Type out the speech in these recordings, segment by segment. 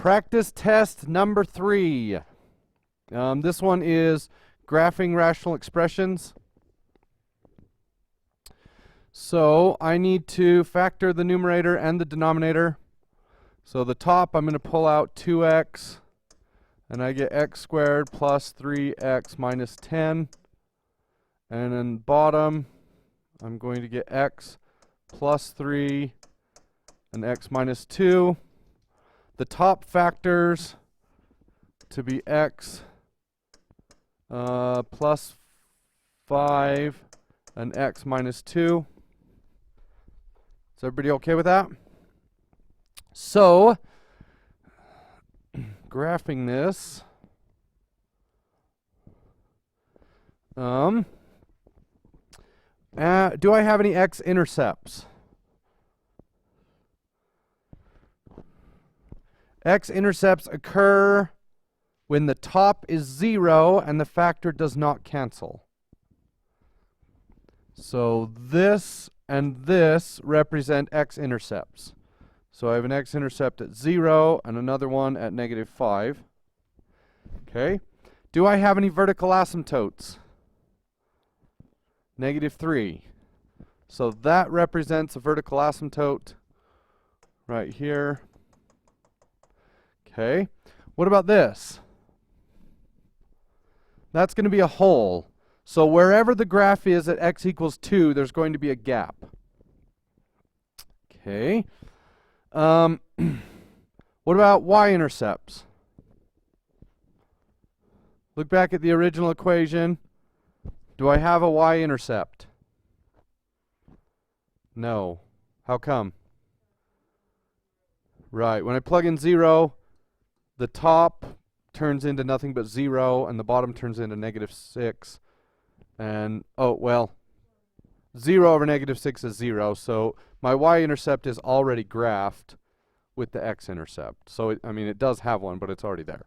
Practice test number 3. This one is graphing rational expressions. So I need to factor the numerator and the denominator. So the top, I'm going to pull out 2x, and I get x squared plus 3x minus 10. And then bottom, I'm going to get x plus 3 and x minus 2. The top factors to be x plus 5 and x minus 2. Is everybody okay with that? So, graphing this, do I have any x-intercepts? X-intercepts occur when the top is 0 and the factor does not cancel. So this and this represent x-intercepts. So I have an x-intercept at 0 and another one at -5. Okay. Do I have any vertical asymptotes? -3. So that represents a vertical asymptote right here. Okay. What about this? That's going to be a hole. So wherever the graph is at x equals 2, there's going to be a gap. Okay. What about y-intercepts? Look back at the original equation. Do I have a y-intercept? No. How come? Right. When I plug in 0, the top turns into nothing but 0, and the bottom turns into -6. And, 0 over -6 is 0, so my y-intercept is already graphed with the x-intercept. So, it does have one, but it's already there.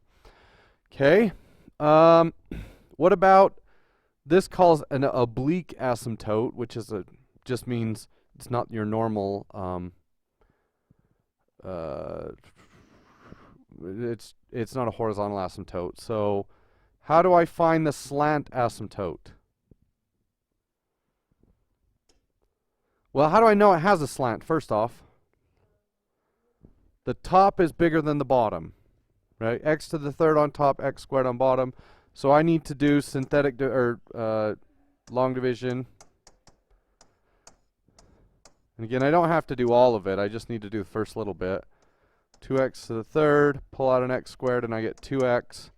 Okay. What about, this calls an oblique asymptote, which is just means it's not your normal, it's not a horizontal asymptote. So how do I find the slant asymptote? Well, how do I know it has a slant? First off, the top is bigger than the bottom, right? X to the third on top, x squared on bottom. So I need to do synthetic long division. And again, I don't have to do all of it. I just need to do the first little bit. 2x to the third, pull out an x squared, and I get 2x.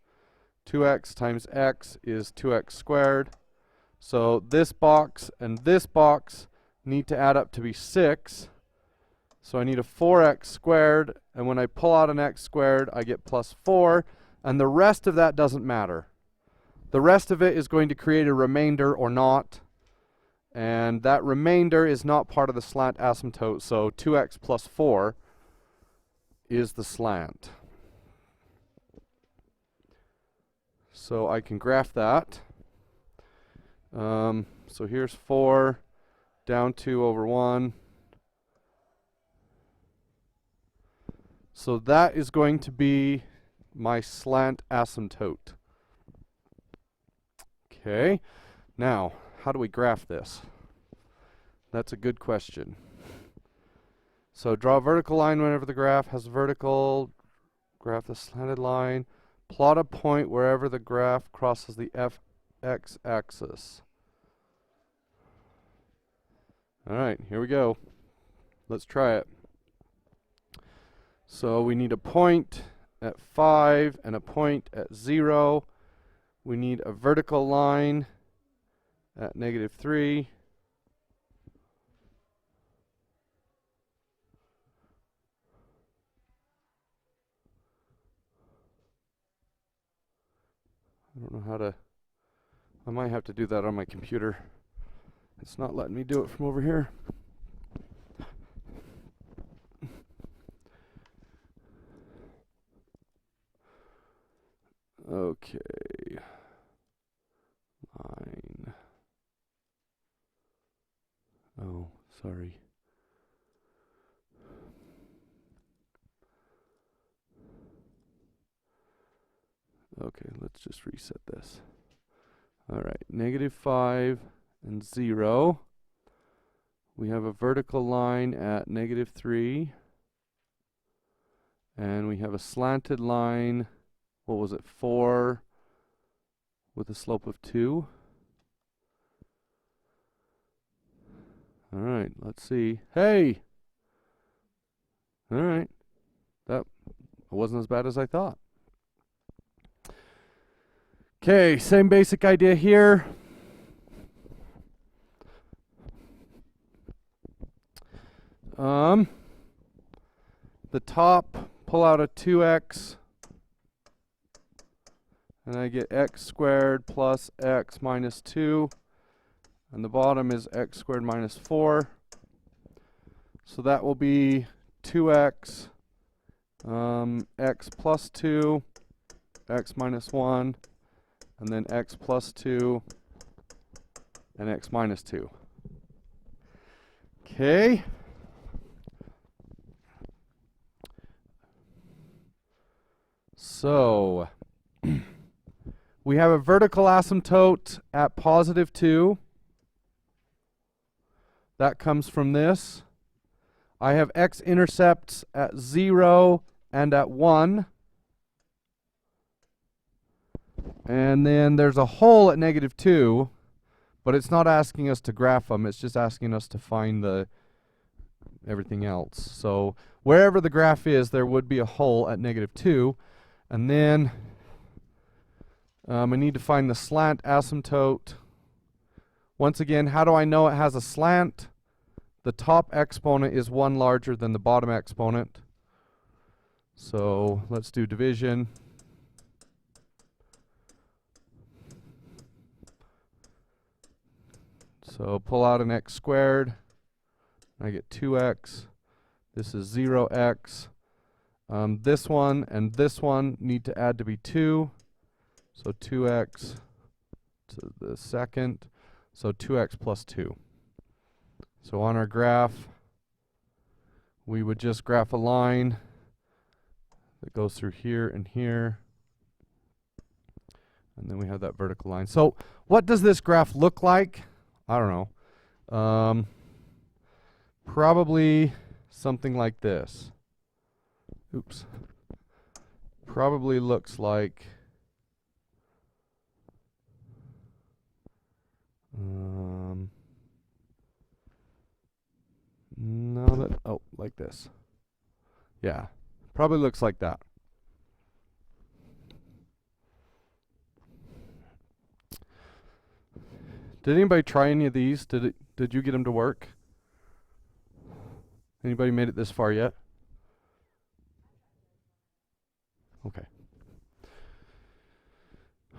2x times x is 2x squared. So this box and this box need to add up to be 6. So I need a 4x squared, and when I pull out an x squared, I get plus 4, and the rest of that doesn't matter. The rest of it is going to create a remainder or not, and that remainder is not part of the slant asymptote, so 2x plus 4 is the slant. So I can graph that. So here's 4 down 2 over 1. So that is going to be my slant asymptote. Okay. Now, how do we graph this? That's a good question. So draw a vertical line whenever the graph has a vertical. Graph the slanted line. Plot a point wherever the graph crosses the fx axis. All right, here we go. Let's try it. So we need a point at 5 and a point at 0. We need a vertical line at -3. I don't know how to, I might have to do that on my computer. It's not letting me do it from over here. Okay. Line. Oh, sorry. Okay, let's just reset this. All right, -5 and 0. We have a vertical line at -3. And we have a slanted line, what was it, 4 with a slope of 2. All right, let's see. Hey! All right, that wasn't as bad as I thought. Okay, same basic idea here. The top, pull out a 2x, and I get x squared plus x minus 2, and the bottom is x squared minus 4. So that will be 2x, x plus 2, x minus 1, and then x plus 2, and x minus 2. Okay. So we have a vertical asymptote at +2. That comes from this. I have x-intercepts at 0 and at 1. And then there's a hole at -2, but it's not asking us to graph them. It's just asking us to find the everything else. So wherever the graph is, there would be a hole at -2. And then I need to find the slant asymptote. Once again, how do I know it has a slant? The top exponent is 1 larger than the bottom exponent. So let's do division. So pull out an x squared. I get 2x. This is 0x. This one and this one need to add to be 2. So 2x to the second. So 2x plus 2. So on our graph, we would just graph a line that goes through here and here. And then we have that vertical line. So what does this graph look like? I don't know. Probably something like this. Oops. Probably looks like like this. Yeah, probably looks like that. Did anybody try any of these? Did you get them to work? Anybody made it this far yet? Okay.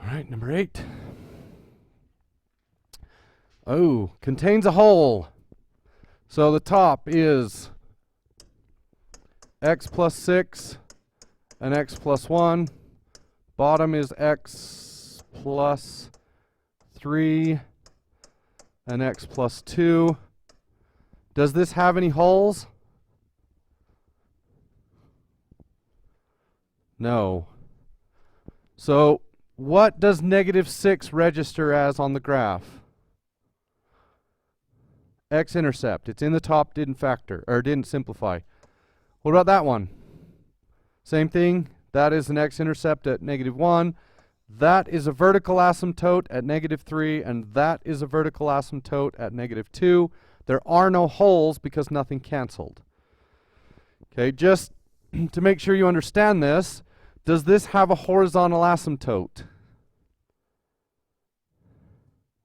All right, number 8. Oh, contains a hole. So the top is x plus 6 and x plus 1. Bottom is x plus 3 and x plus 2. Does this have any holes? No. So what does -6 register as on the graph? X-intercept. It's in the top, didn't factor, or didn't simplify. What about that one? Same thing. That is an x-intercept at -1. That is a vertical asymptote at -3, and that is a vertical asymptote at -2. There are no holes because nothing canceled. Okay, just to make sure you understand this, does this have a horizontal asymptote?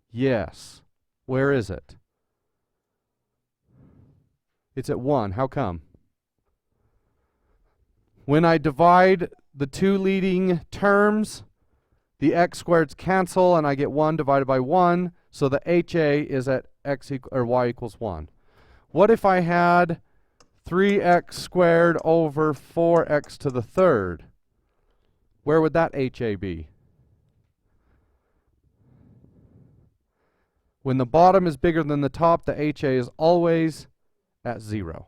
Yes. Where is it? It's at 1. How come? When I divide the two leading terms, the x squareds cancel and I get 1 divided by 1, so the HA is at y equals 1. What if I had 3x squared over 4x to the third? Where would that HA be? When the bottom is bigger than the top, the HA is always at 0.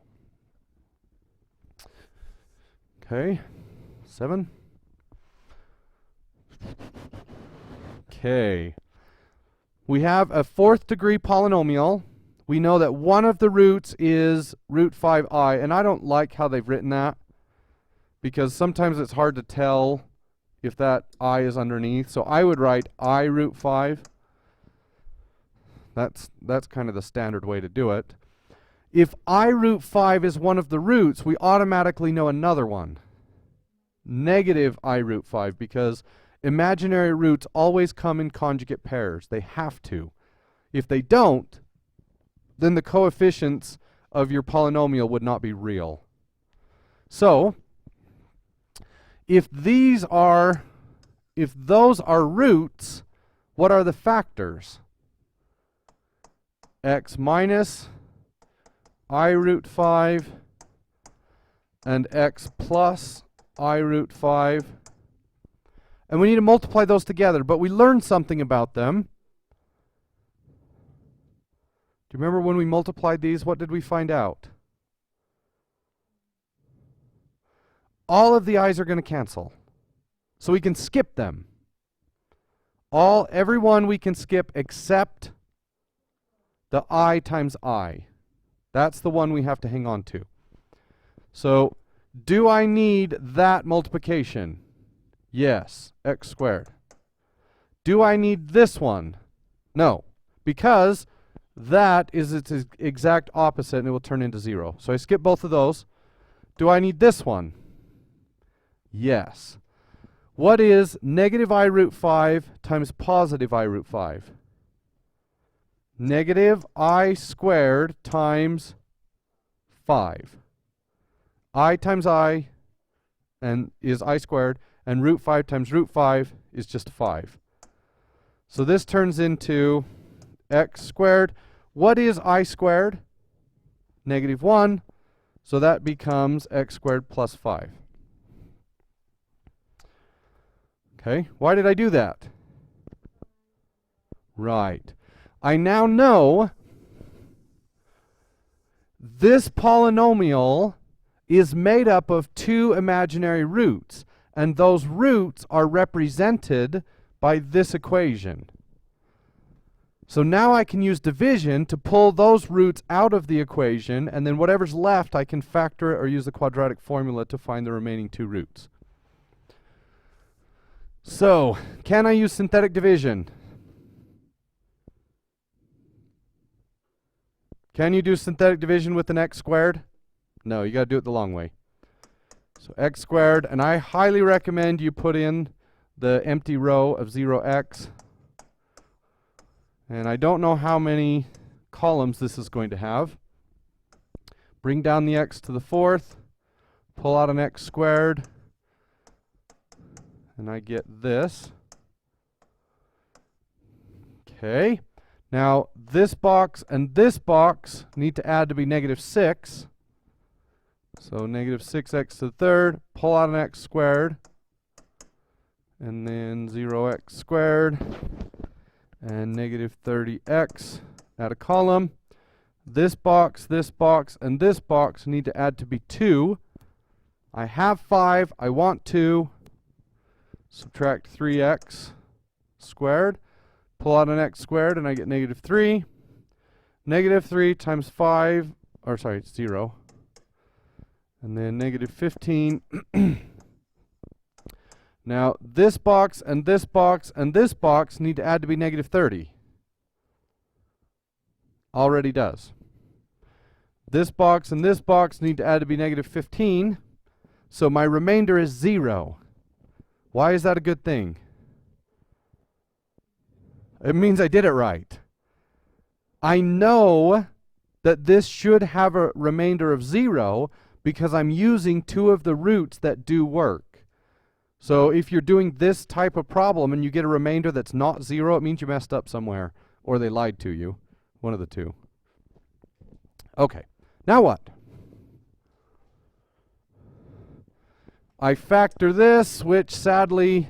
Okay, 7. Okay. We have a fourth degree polynomial. We know that one of the roots is root 5i, and I don't like how they've written that because sometimes it's hard to tell if that I is underneath. So I would write I root 5. That's kind of the standard way to do it. If I root 5 is one of the roots, we automatically know another one. Negative I root 5, because imaginary roots always come in conjugate pairs. They have to. If they don't, then the coefficients of your polynomial would not be real. So, if those are roots, what are the factors? X minus I root 5 and x plus I root 5. And we need to multiply those together, but we learned something about them. Do you remember when we multiplied these, what did we find out? All of the i's are going to cancel. So we can skip them. Every one we can skip except the I times I. That's the one we have to hang on to. So, do I need that multiplication? Yes, x squared. Do I need this one? No, because that is its exact opposite and it will turn into 0. So I skip both of those. Do I need this one? Yes. What is negative I root 5 times positive I root 5? Negative I squared times 5. I times I is I squared, and root 5 times root 5 is just 5. So this turns into x squared. What is I squared? Negative 1. So that becomes x squared plus 5. Okay, why did I do that? Right. I now know this polynomial is made up of two imaginary roots, and those roots are represented by this equation. So now I can use division to pull those roots out of the equation, and then whatever's left I can factor it or use the quadratic formula to find the remaining two roots. So, can I use synthetic division? Can you do synthetic division with an x squared? No, you got to do it the long way. So x squared, and I highly recommend you put in the empty row of 0x. And I don't know how many columns this is going to have. Bring down the x to the fourth, pull out an x squared, and I get this. Okay. Now, this box and this box need to add to be negative 6. So negative 6x to the third, pull out an x squared, and then 0x squared, and negative 30x, add a column. This box, and this box need to add to be 2. I have 5, I want 2. Subtract 3x squared. Pull out an x squared, and I get negative 3. Negative 3 times 5, or sorry, it's 0. And then negative 15. Now, this box, and this box, and this box need to add to be negative 30. Already does. This box and this box need to add to be negative 15. So my remainder is 0. Why is that a good thing? It means I did it right. I know that this should have a remainder of 0 because I'm using two of the roots that do work. So if you're doing this type of problem and you get a remainder that's not 0, it means you messed up somewhere or they lied to you. One of the two. Okay, now what? I factor this, which sadly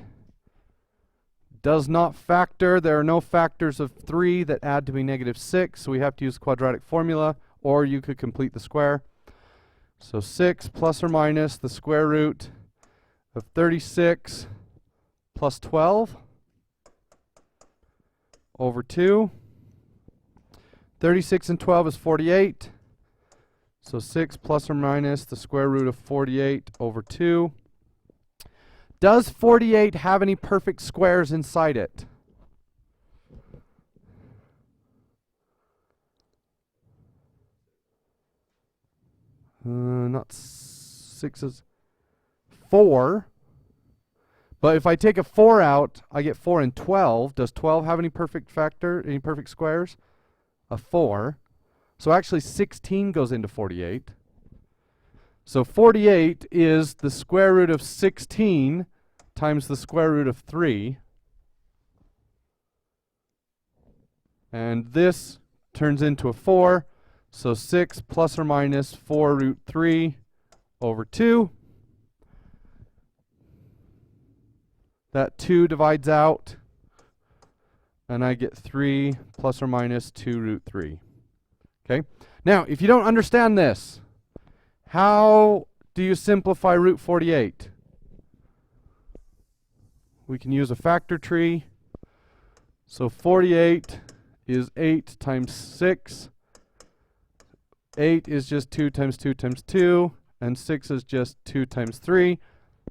does not factor. There are no factors of 3 that add to be negative 6, so we have to use the quadratic formula, or you could complete the square. So 6 plus or minus the square root of 36 plus 12. over 2. 36 and 12 is 48. So 6 plus or minus the square root of 48 over 2. Does 48 have any perfect squares inside it? Not 6's 4. But if I take a 4 out, I get 4 and 12. Does 12 have any perfect squares? A 4. So actually 16 goes into 48. So 48 is the square root of 16 times the square root of 3. And this turns into a 4. So 6 plus or minus 4 root 3 over 2. That 2 divides out, and I get 3 plus or minus 2 root 3. Okay? Now, if you don't understand this, how do you simplify root 48? We can use a factor tree. So 48 is 8 times 6. 8 is just 2 times 2 times 2, and 6 is just 2 times 3.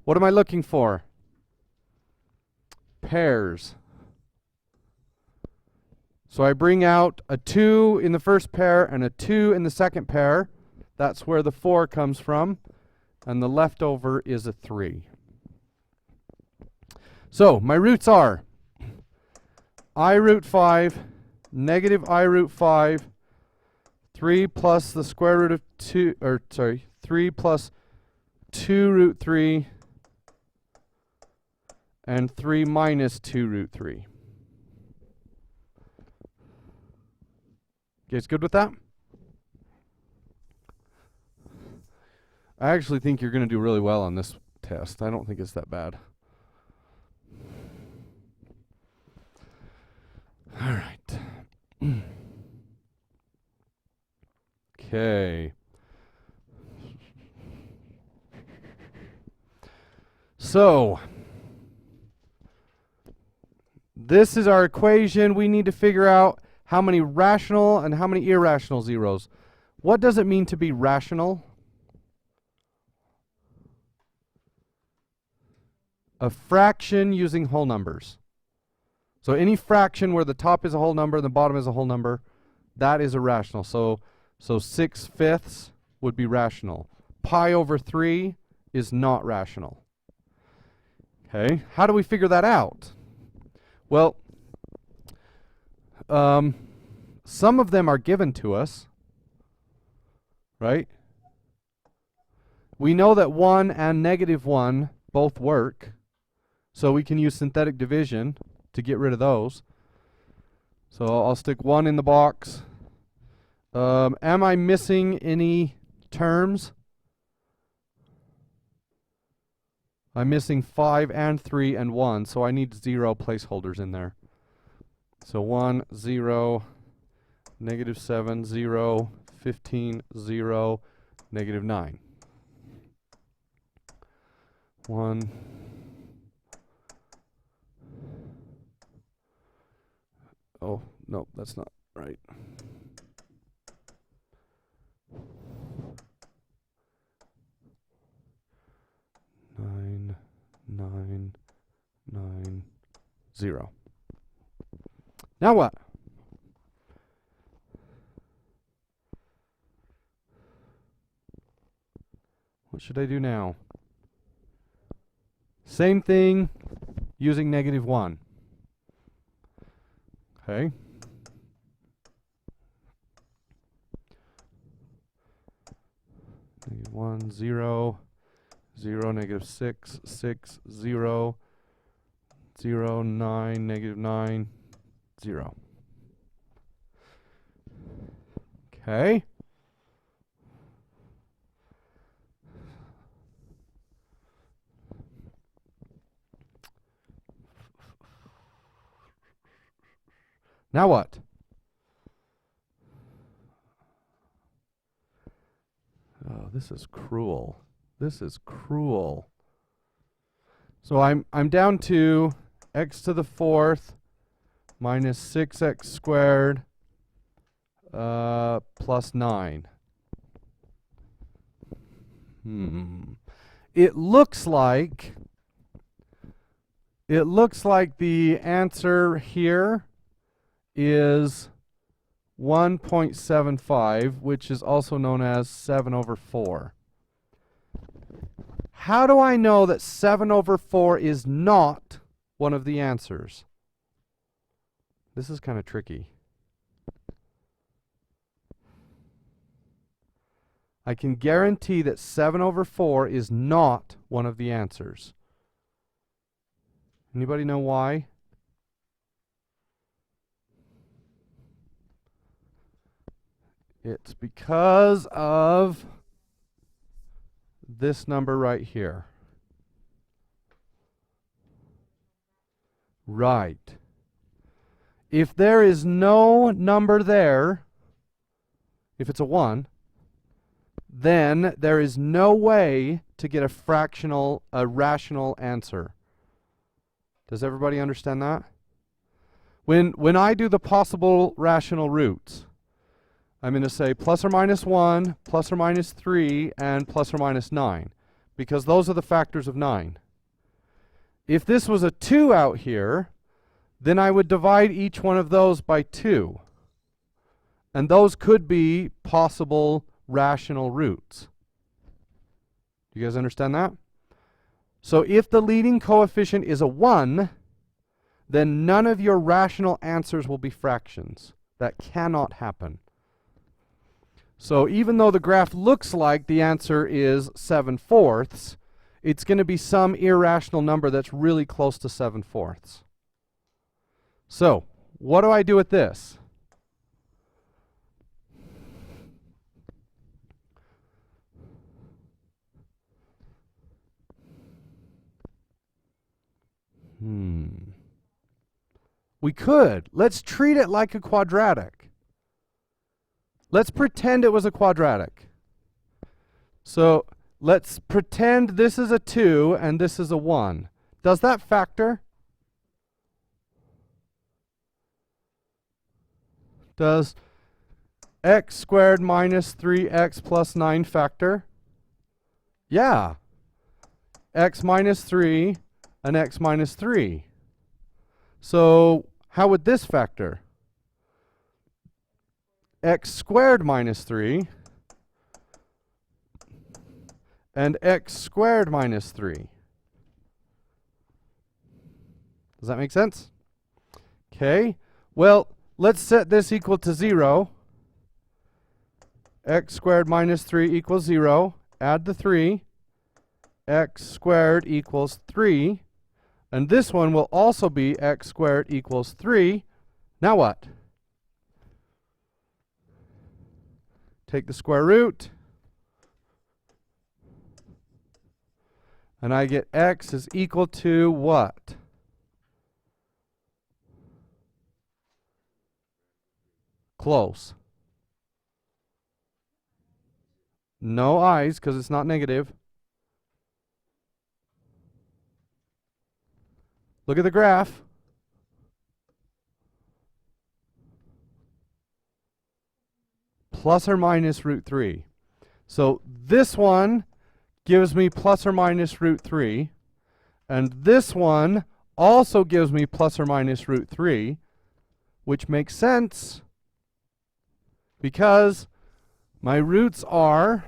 What am I looking for? Pairs. So I bring out a 2 in the first pair and a 2 in the second pair. That's where the 4 comes from. And the leftover is a 3. So my roots are I root 5, negative I root 5, 3 plus the square root of 2, 3 plus 2 root 3, and 3 minus 2 root 3. You guys good with that? I actually think you're going to do really well on this test. I don't think it's that bad. All right. Okay. So, this is our equation. We need to figure out how many rational and how many irrational zeros. What does it mean to be rational? A fraction using whole numbers. So any fraction where the top is a whole number and the bottom is a whole number, that is a rational. So 6/5 would be rational. Pi over 3 is not rational. Okay, how do we figure that out? Well, some of them are given to us, right? We know that 1 and negative 1 both work, so we can use synthetic division to get rid of those. So I'll stick 1 in the box. Am I missing any terms? I'm missing 5 and 3 and 1, so I need 0 placeholders in there. So 1, 0, negative 7, 0, 15, 0, negative 9. 1. Oh, no, that's not right. Nine, 0. Now what? What should I do now? Same thing using negative 1. Okay. Negative 1, 0, 0, negative 6, 6, 0, 0, 9, negative 9, 0. Okay. Now what? Oh, this is cruel. This is cruel. So I'm down to x to the 4th minus 6x squared plus 9. It looks like the answer here is 1.75, which is also known as 7 over 4. How do I know that 7 over 4 is not one of the answers? This is kind of tricky. I can guarantee that 7 over 4 is not one of the answers. Anybody know why? It's because of this number right here. Right. If there is no number there, if it's a 1, then there is no way to get a rational answer. Does everybody understand that? When I do the possible rational roots, I'm going to say plus or minus 1, plus or minus 3, and plus or minus 9, because those are the factors of 9. If this was a 2 out here, then I would divide each one of those by 2. And those could be possible rational roots. Do you guys understand that? So if the leading coefficient is a 1, then none of your rational answers will be fractions. That cannot happen. So even though the graph looks like the answer is 7/4, it's going to be some irrational number that's really close to 7/4. So what do I do with this? We could. Let's treat it like a quadratic. Let's pretend it was a quadratic. So let's pretend this is a 2 and this is a 1. Does that factor? Does x squared minus 3x plus 9 factor? Yeah. X minus 3 and x minus 3. So how would this factor? X squared minus 3 and x squared minus 3. Does that make sense? Okay. Well, let's set this equal to 0. X squared minus 3 equals 0. Add the 3. X squared equals 3. And this one will also be x squared equals 3. Now what? Take the square root. And I get x is equal to what? Close. No i's because it's not negative. Look at the graph. Plus or minus root 3. So this one gives me plus or minus root 3. And this one also gives me plus or minus root 3, which makes sense because my roots are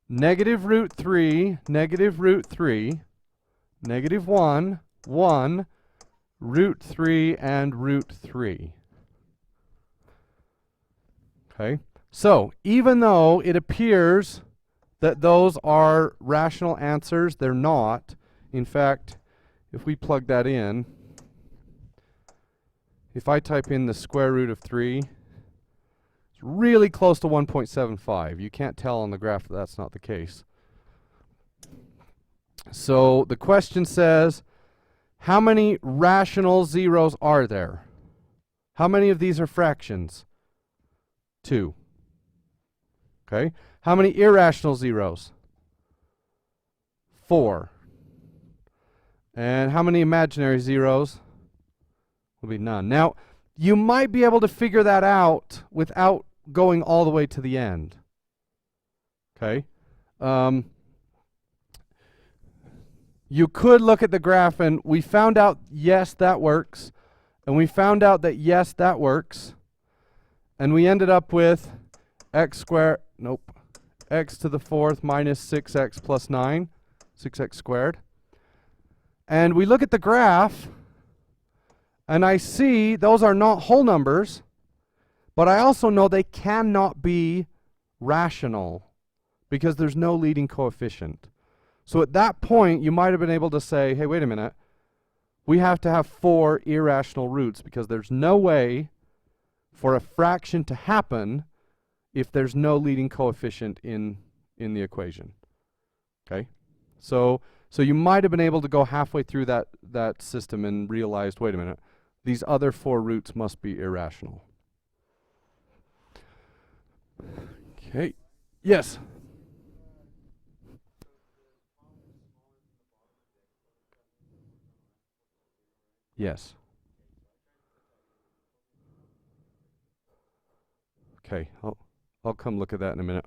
negative root 3, negative root 3, negative 1, 1, root 3, and root 3. Okay, so even though it appears that those are rational answers, they're not. In fact, if we plug that in, if I type in the square root of 3, it's really close to 1.75. You can't tell on the graph that that's not the case. So the question says, how many rational zeros are there? How many of these are fractions? 2. Okay. How many irrational zeros? 4. And how many imaginary zeros? will be none. Now, you might be able to figure that out without going all the way to the end. Okay? You could look at the graph and we found out, yes, that works. And we found out that, yes, that works. And we ended up with x to the fourth minus 6x plus 9, 6x squared. And we look at the graph, and I see those are not whole numbers, but I also know they cannot be rational because there's no leading coefficient. So at that point, you might have been able to say, hey, wait a minute, we have to have 4 irrational roots because there's no way for a fraction to happen if there's no leading coefficient in the equation. Okay? So you might have been able to go halfway through that system and realized, wait a minute, these other 4 roots must be irrational. Okay. Yes? Yes. Okay, I'll come look at that in a minute.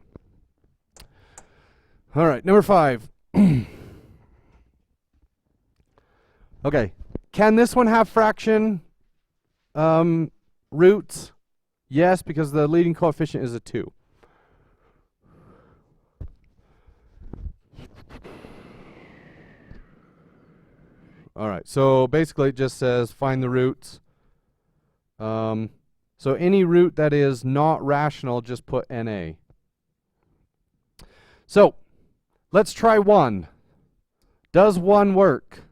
All right, number 5. Okay, can this one have fraction roots? Yes, because the leading coefficient is a 2. All right, so basically it just says find the roots. So any root that is not rational, just put NA. So let's try 1. Does 1 work?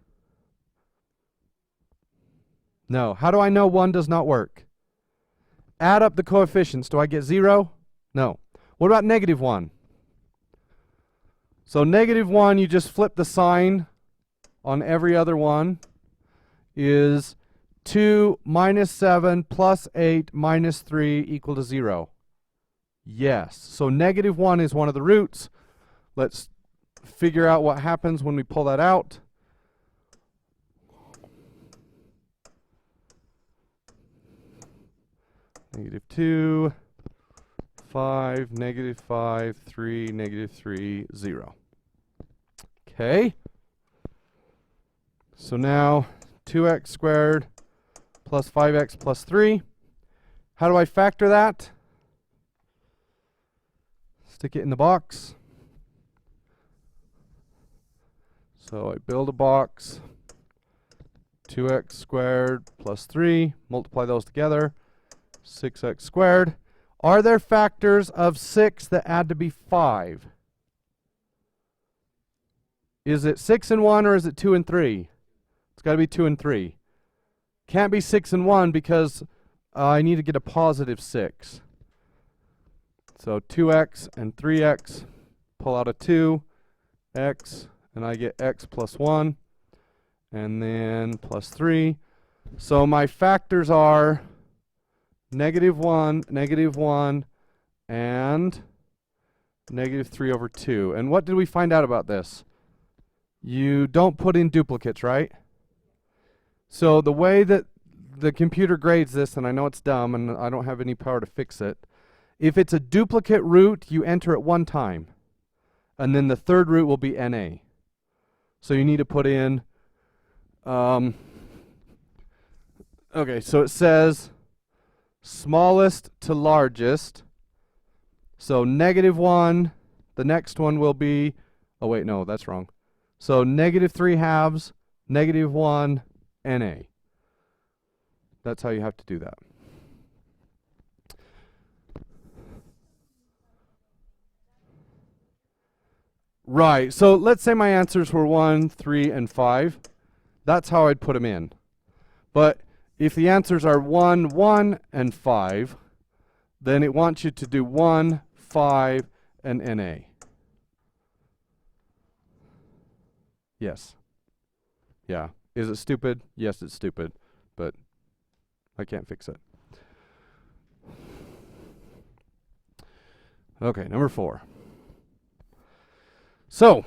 No. How do I know 1 does not work? Add up the coefficients. Do I get 0? No. What about negative 1? So negative 1, you just flip the sign on every other one, is 2 minus 7 plus 8 minus 3 equal to 0. Yes. So negative 1 is one of the roots. Let's figure out what happens when we pull that out. Negative 2, 5, negative 5, 3, negative 3, 0. Okay. So now 2x squared plus 5x plus 3. How do I factor that? Stick it in the box. So I build a box. 2x squared plus 3. Multiply those together. 6x squared. Are there factors of 6 that add to be 5? Is it 6 and 1 or is it 2 and 3? It's got to be 2 and 3. Can't be 6 and 1 because I need to get a positive 6. So 2x and 3x, pull out a 2, x, and I get x plus 1, and then plus 3. So my factors are negative 1, and negative 3 over 2. And what did we find out about this? You don't put in duplicates, right? So the way that the computer grades this, and I know it's dumb and I don't have any power to fix it, if it's a duplicate root, you enter it one time. And then the third root will be NA. So you need to put in, okay, so it says smallest to largest. So negative 1, the next one will be, oh wait, no, that's wrong. So negative 3 halves, negative 1, NA. That's how you have to do that. Right, so let's say my answers were 1, 3, and 5. That's how I'd put them in. But if the answers are 1, 1, and 5, then it wants you to do 1, 5, and NA. Yes. Yeah. Is it stupid? Yes, it's stupid, but I can't fix it. Okay, number 4. So,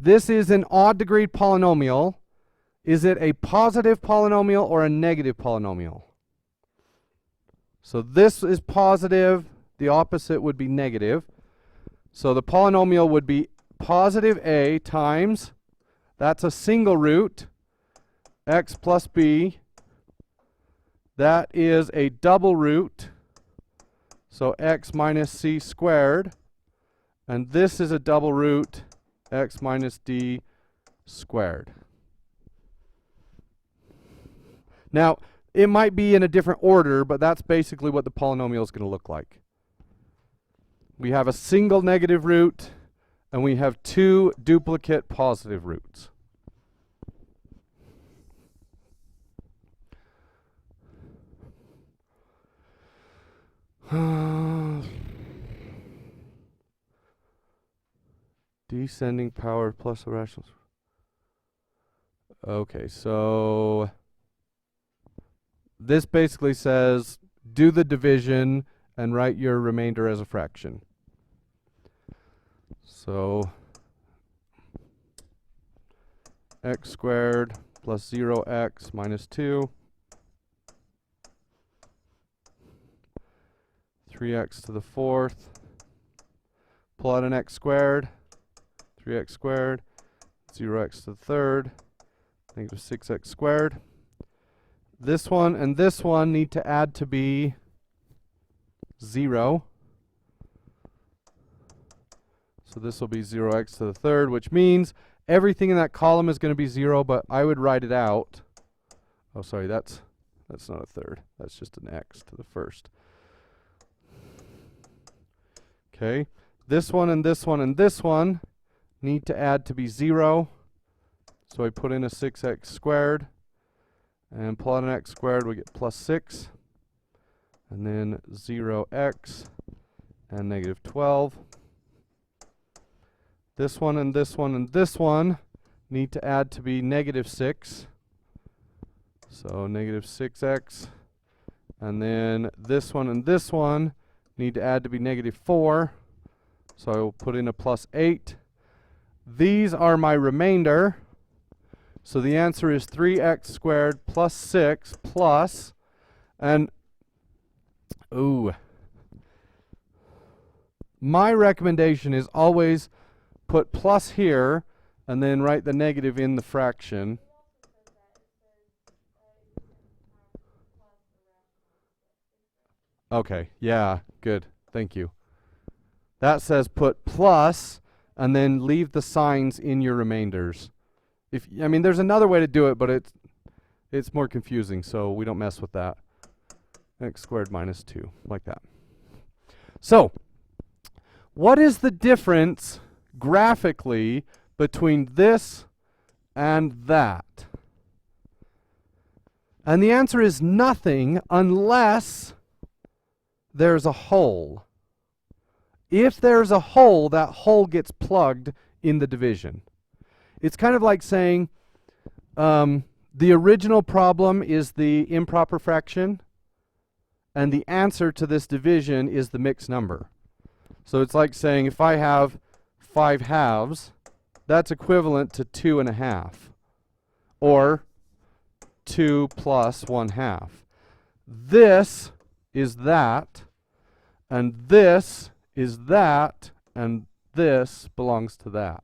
This is an odd degree polynomial. Is it a positive polynomial or a negative polynomial? So this is positive. The opposite would be negative. So the polynomial would be positive a times, that's a single root, x plus b. That is a double root, so x minus c squared. And this is a double root, x minus d squared. Now, it might be in a different order, but that's basically what the polynomial is going to look like. We have a single negative root, and we have two duplicate positive roots. Descending power plus the rational. Okay, so this basically says do the division and write your remainder as a fraction. So x squared plus 0x minus 2, 3x to the fourth, pull out an x squared, 3x squared, 0x to the third, negative 6x squared. This one and this one need to add to be 0. So this will be 0x to the third, which means everything in that column is going to be 0, but I would write it out. Oh, sorry, that's not a third. That's just an x to the first. Okay, this one and this one and this one need to add to be 0. So I put in a 6x squared and plot an x squared, we get plus 6. And then 0x and negative 12. This one and this one and this one need to add to be negative 6. So negative 6x. And then this one and this one need to add to be negative 4. So I will put in a plus 8. These are my remainder. So the answer is 3x squared plus 6 plus, and my recommendation is always put plus here and then write the negative in the fraction. Okay, yeah, good. Thank you. That says put plus and then leave the signs in your remainders. I mean, there's another way to do it, but it's more confusing, so we don't mess with that. X squared minus 2, like that. So, what is the difference graphically between this and that? And the answer is nothing unless there's a hole. If there's a hole, that hole gets plugged in the division. It's kind of like saying the original problem is the improper fraction, and the answer to this division is the mixed number. So it's like saying if I have 5 halves, that's equivalent to 2 1/2, or 2 plus 1/2. This is that, and this is that, and this belongs to that.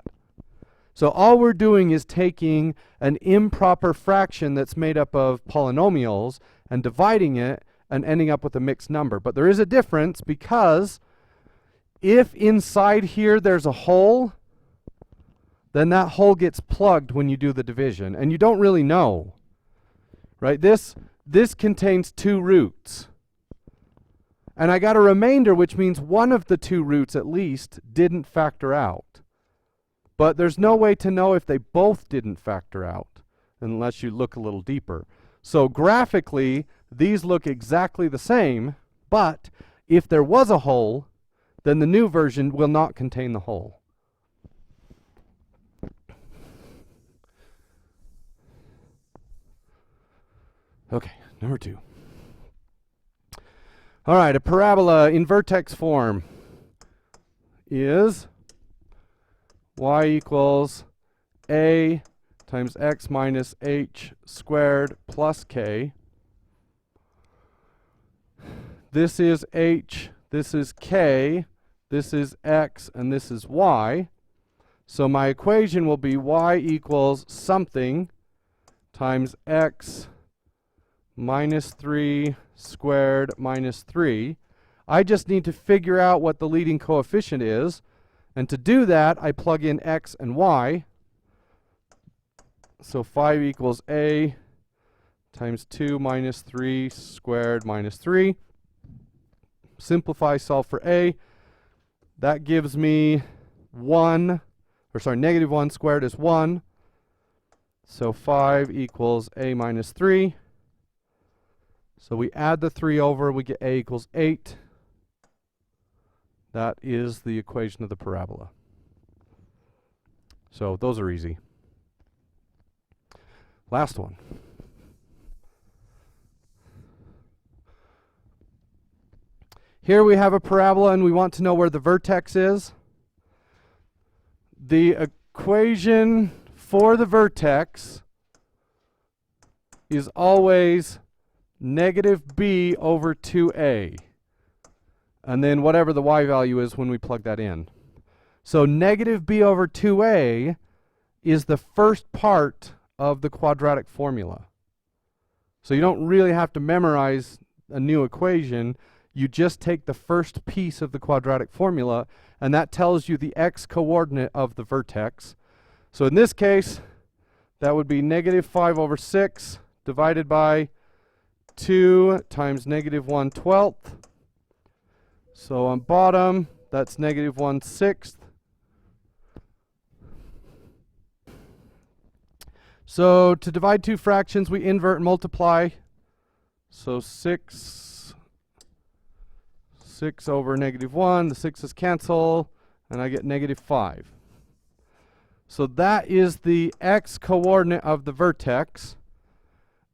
So all we're doing is taking an improper fraction that's made up of polynomials and dividing it and ending up with a mixed number. But there is a difference, because if inside here there's a hole, then that hole gets plugged when you do the division, and you don't really know, right? This contains 2 roots. And I got a remainder, which means one of the 2 roots at least didn't factor out. But there's no way to know if they both didn't factor out unless you look a little deeper. So graphically, these look exactly the same, but if there was a hole, then the new version will not contain the hole. Okay, number 2. All right, a parabola in vertex form is y equals a times x minus h squared plus k. This is h, this is k, this is x, and this is y. So my equation will be y equals something times x minus 3 squared minus 3. I just need to figure out what the leading coefficient is. And to do that, I plug in x and y. So 5 equals a times 2 minus 3 squared minus 3. Simplify, solve for a. That gives me negative 1 squared is 1. So 5 equals a minus 3. So we add the 3 over, we get a equals 8. That is the equation of the parabola. So those are easy. Last one. Here we have a parabola and we want to know where the vertex is. The equation for the vertex is always negative b over 2a. And then whatever the y value is when we plug that in. So negative b over 2a is the first part of the quadratic formula. So you don't really have to memorize a new equation. You just take the first piece of the quadratic formula, and that tells you the x coordinate of the vertex. So in this case, that would be negative 5 over 6 divided by 2 times negative 1/12. So on bottom, that's negative 1/6. So to divide two fractions, we invert and multiply. So 6 over negative 1, the 6's cancel, and I get negative 5. So that is the x coordinate of the vertex.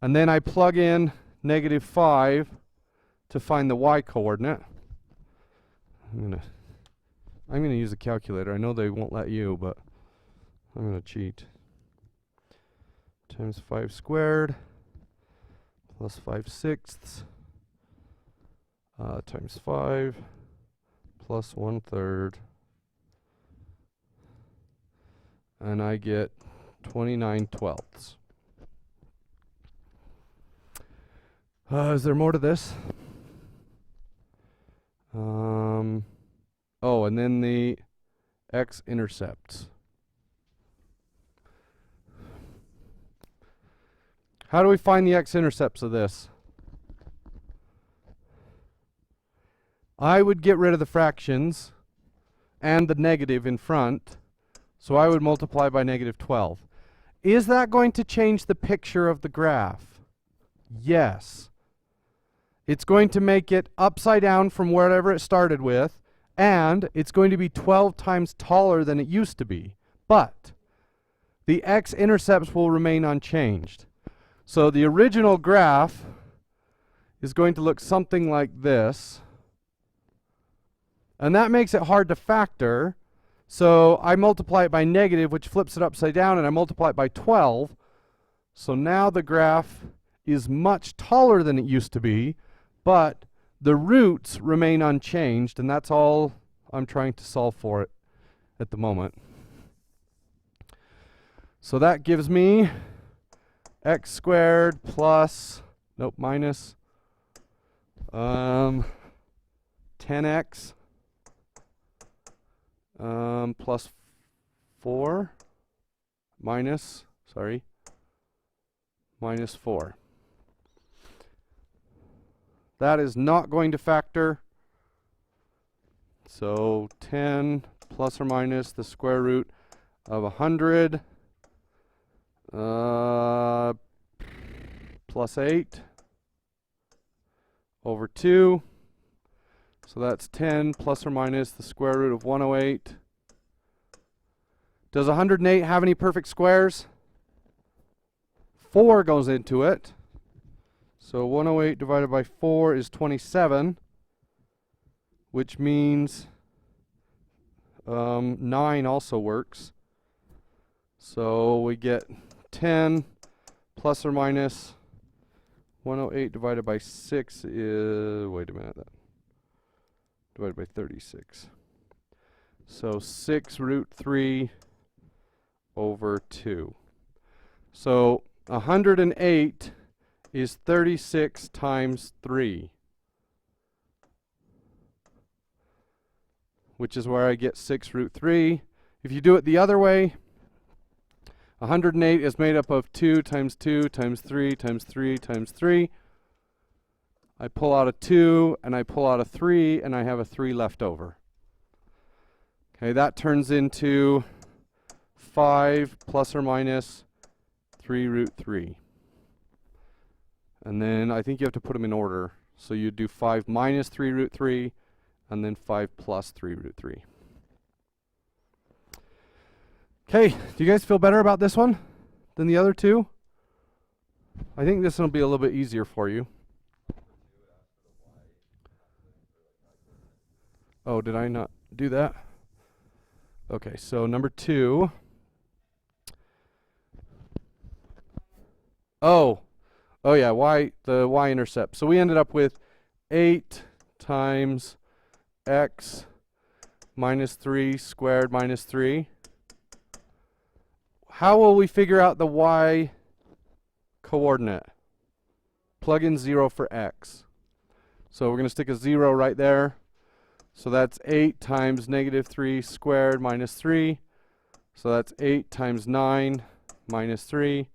And then I plug in negative 5 to find the y coordinate. I'm gonna use a calculator. I know they won't let you, but I'm gonna cheat. Times 5 squared plus 5/6 times 5 plus 1/3, and I get 29/12. Is there more to this? Oh, and then the x-intercepts. How do we find the x-intercepts of this? I would get rid of the fractions and the negative in front, so I would multiply by negative 12. Is that going to change the picture of the graph? Yes. It's going to make it upside down from wherever it started with, and it's going to be 12 times taller than it used to be. But the x-intercepts will remain unchanged. So the original graph is going to look something like this. And that makes it hard to factor. So I multiply it by negative, which flips it upside down, and I multiply it by 12. So now the graph is much taller than it used to be, but the roots remain unchanged, and that's all I'm trying to solve for it at the moment. So that gives me x squared plus, minus 10x plus 4 minus 4. That is not going to factor. So 10 plus or minus the square root of 100 plus 8 over 2. So that's 10 plus or minus the square root of 108. Does 108 have any perfect squares? 4 goes into it. So 108 divided by 4 is 27, which means 9 also works. So we get 10 plus or minus 108 divided by 6 is, wait a minute, divided by 36. So 6 root 3 over 2. So 108 is 36 times 3, which is where I get 6 root 3. If you do it the other way, 108 is made up of 2 times 2 times 3 times 3 times 3. I pull out a 2 and I pull out a 3 and I have a 3 left over. Okay, that turns into 5 plus or minus 3 root 3. And then I think you have to put them in order. So you do 5 minus 3 root 3 and then 5 plus 3 root 3. Okay, do you guys feel better about this one than the other two? I think this one will be a little bit easier for you. Oh, did I not do that? Okay, so number 2. Oh yeah, the y-intercept. So we ended up with 8 times x minus 3 squared minus 3. How will we figure out the y coordinate? Plug in 0 for x. So we're going to stick a 0 right there. So that's 8 times negative 3 squared minus 3. So that's 8 times 9 minus 3.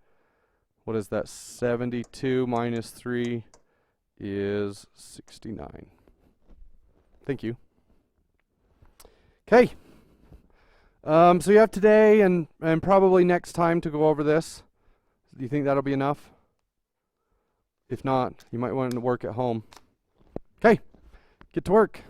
What is that? 72 minus 3 is 69. Thank you. Okay. So you have today and probably next time to go over this. Do you think that'll be enough? If not, you might want to work at home. Okay. Get to work.